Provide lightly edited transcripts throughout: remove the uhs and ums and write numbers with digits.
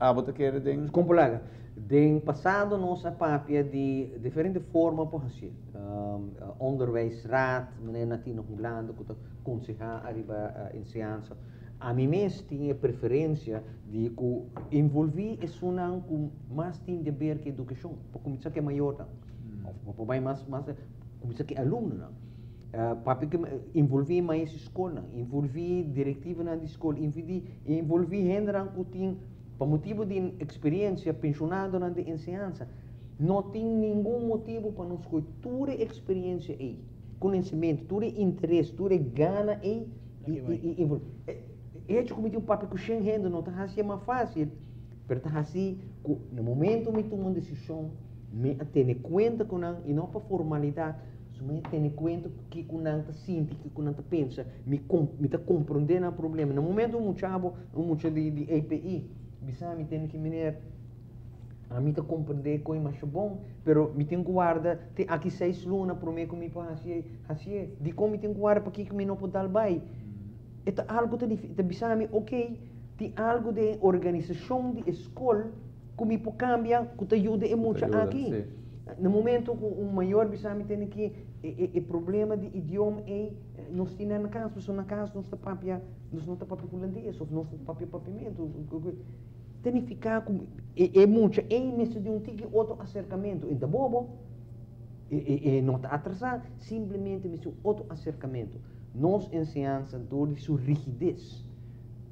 abota quer ding. Compulaga. Den passado nossa papia de diferente forma por assim. Onderwijsraad, meneer Natino Hulando, que aconselhar arriba em ciência. A mim mesmo tinha preferência de que envolver isso não com mais tem de ver que educação, para começar que é maior não. Para mais começar que é aluno não. Para que envolver mais escola, envolver diretiva na escola, envolver gente que tem por motivo de experiência pensionado na ensinança, não tem nenhum motivo para nos escolher toda experiência aí, conhecimento, todo interesse, toda gana aí e envolver. Este como tem um papel que o rende não está assim mais fácil, mas está assim no momento que toma uma decisão, me tem conta com não e não para formalidade, me tem conta que com não está sente, que com não está pensa, me está compreendendo o problema. No momento muito de API, bisa me tem que menir, a mim está compreender coisa mais bom, pero me tem guarda, tem aqui 6 lunas para mim como assim, de como me tem guarda para que me não pode dar bem. É algo que bisa me ok, tem algo de organização de escola que me pode cambiar, que te ajuda muito aqui. Sim. No momento que o maior bisa me tem que o problema de idioma é nós temos na casa, pessoa na casa nós não está papel holandês, ou nós está papel papimento. Tem que ficar com muito é mesmo de um tique outro acercamento, então bobo não está atrasado, simplesmente mesmo outro acercamento. Nós ensinamos de sua rigidez,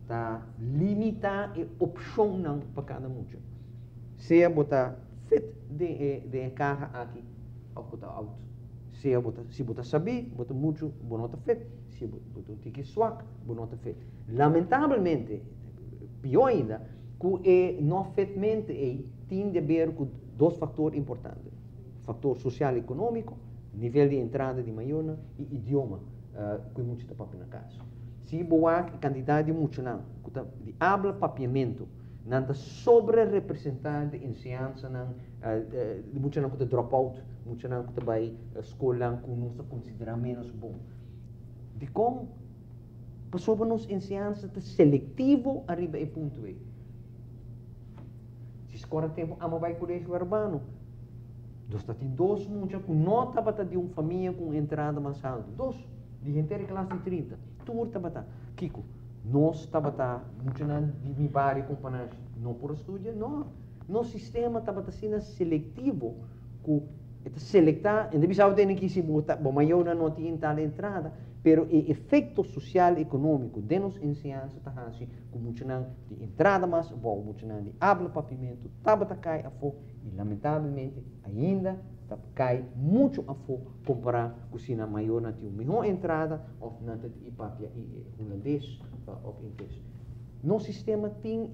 tá limitar a opção não para cada muito. Se botar fit de carro aqui, ou botar auto. Se botar saber, botar muito, bonota fit. Se botar tique swak, bonota fit. Lamentavelmente, pior ainda, que não fitmente tem de ver com 2 fatores importantes: fator social e econômico, nível de entrada de maior e idioma. Que muito está papel na casa. Se boa quantidade de muito não, de habla papiamento, não está sobre-representado em ciência, não, muito não que drop out, muito não que vai escola que não se considera menos bom. De como passou nos em ciência está seletivo arriba e ponto aí. Se escolhe tempo, ama vai colégio urbano. Nós tem 2 muito com nota para de uma família com entrada mais alta. 2 de inteira classe de 30. Tudo está batendo. Kiko, nós está batendo, muito não de mi barrio companhia, não por estudar, não. Nosso sistema está batendo seletivo, que selectar, ainda bem que tem que se botar, bom, maior não tem tal entrada, pero o efeito social e econômico de nos ensinança está assim, com muito não de entrada mais bom, muito não de habla papimento, está batendo cai a fogo, e lamentavelmente ainda cai muito a fogo comparar com a maior na melhor entrada ou na papia holandês ou inglês. Nosso sistema tem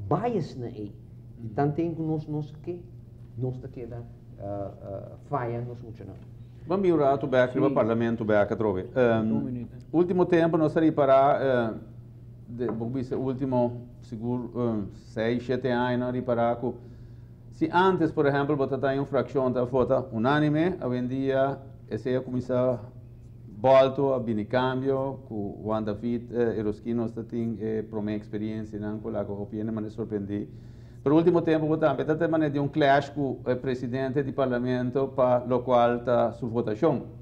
bias na aí, então tem que nós que nós queda falha nos muito não. Vamos mirar o back no parlamento back trove. Último tempo nós seria para último seguro 6, 7 anos reparar com se antes, por exemplo, botar em uma fração da vota unânime, hoje em dia, esse é começar volto a binicambio, com o Wanda Fit, Erosquino, está tem para uma experiência, não, com a opinião, mas surpreendi. Por último tempo, botar, até maneira de clash com o presidente do parlamento, para o qual está sua votação.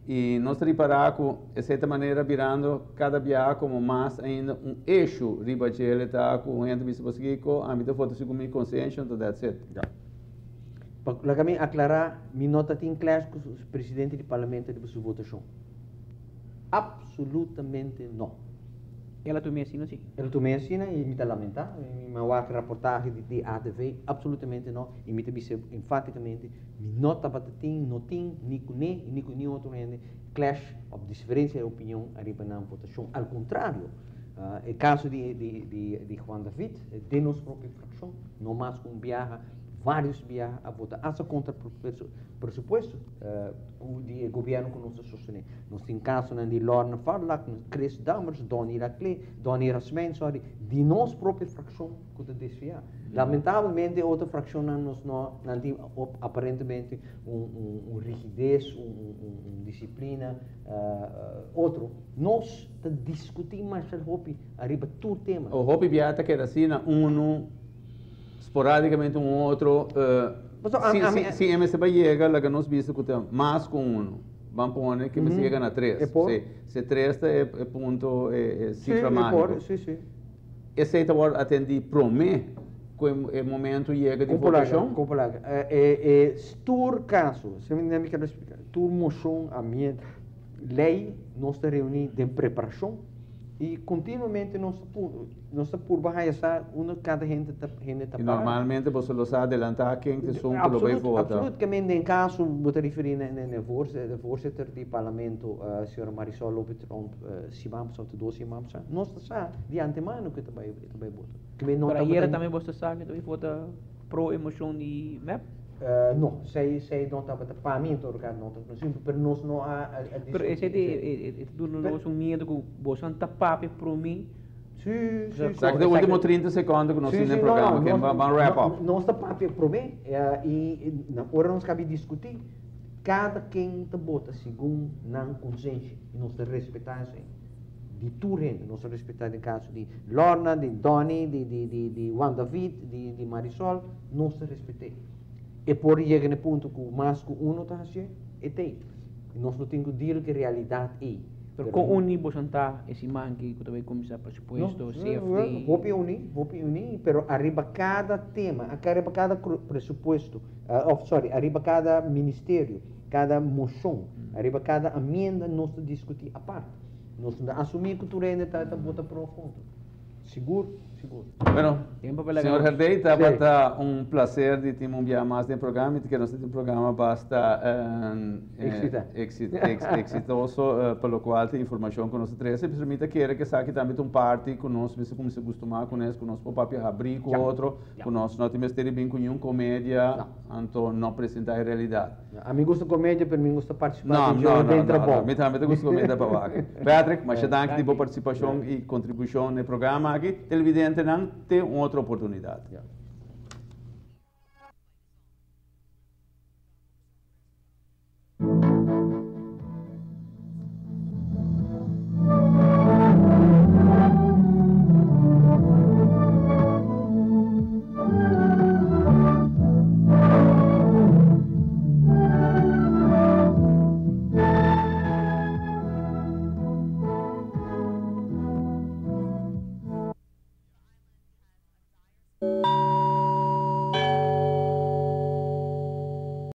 E nós reparar com essa maneira virando cada dia como mais ainda eixo riba de ele está com gente que se conseguir com a minha foto com minha consciência, então that's it. Para kami aclarar, minha nota tem clash com o presidente do parlamento de sua votação. Absolutamente não. Ela também assina sim. Ela também assina e me está lamentar, me vai reportagem de ADV, absolutamente não, e me está enfaticamente, me nota batetim, não tem, nem com nem outro clash of diferença de opinião arriba na votação. Ao contrário, o caso de Juan David, de nossa própria fração, não mais com viaja, vários viajes a votar, essa contra pressuposto do governo que nós sostenemos. Nós temos casos de Lorna Farlak, Chris Dammers, Donny Raclé, Donny Rasmen, de nossa própria fração que desviar. Lamentavelmente, outra fração não tem aparentemente rigidez, disciplina, outro. Nós discutimos mais o hobby, arriba todo tema. O hobby viata que era assim, esporadicamente outro. Se MSB chega, lá que nós vimos que tem mais com um, vamos pôr que me chega na 3. Se 3 é ponto, é cifra mágica. Sim. Esse é o atender promê, que é momento chega de votação? Stur caso, se me quero explicar, tur moção a minha lei, nós está reunir de preparação e continuamente nós por baixar cada gente está E normalmente você lo sabe adelantar quem que são que vai votar. Absolutamente, em caso, vou te referir na voorzitter do parlamento, a senhora Marisol Lopes Tromp, Simams ou dois Simams, nós está de antemano que vai votar. Para hier também você sabe que vota pro emoção de MEP? Não, sei não está para mim todo caso não está simples, mas nós não há Pero esse é do nosso medo que você não papi pro mim. Sim. Sabe que o último 30 segundos que nós temos no programa, que vamos wrap up. Nós está papi pro mim e na hora nós cabe discutir cada quem te bota segundo não consciência e nós te respeitar isso. De tudo, nós respeitamos o caso de Lorna, de Donnie, de Juan David, de Marisol, nós respeitamos. E por chegar no ponto que o mais que um está fazendo, é tem. Nós não temos que dizer que a realidade é. Pero com uni você está esse man que também começar pressuposto, CFD. Vou unir, pero arriba cada tema, arriba cada pressuposto, arriba cada ministério, cada moção, arriba cada emenda, nós discutir a parte. Nós assumir que tu ainda está bota para o fundo. Seguro. Bueno, senhor Herdei, está prazer de ter um dia mais no programa e que nós temos um programa bastante exitoso, pelo qual tem informação que nós trazemos. Principalmente quero que saque também parte que nós como se acostumar com isso, que nós podemos abrir com outro, que nós não temos ter bem com nenhuma comédia, então não apresentar a realidade. A mim gosta comédia, para mim gosta participar. Não, me também gosto comédia para vaga. Patrick, mas danke de participação e contribuição no programa aqui. Televidente não tem outra oportunidade.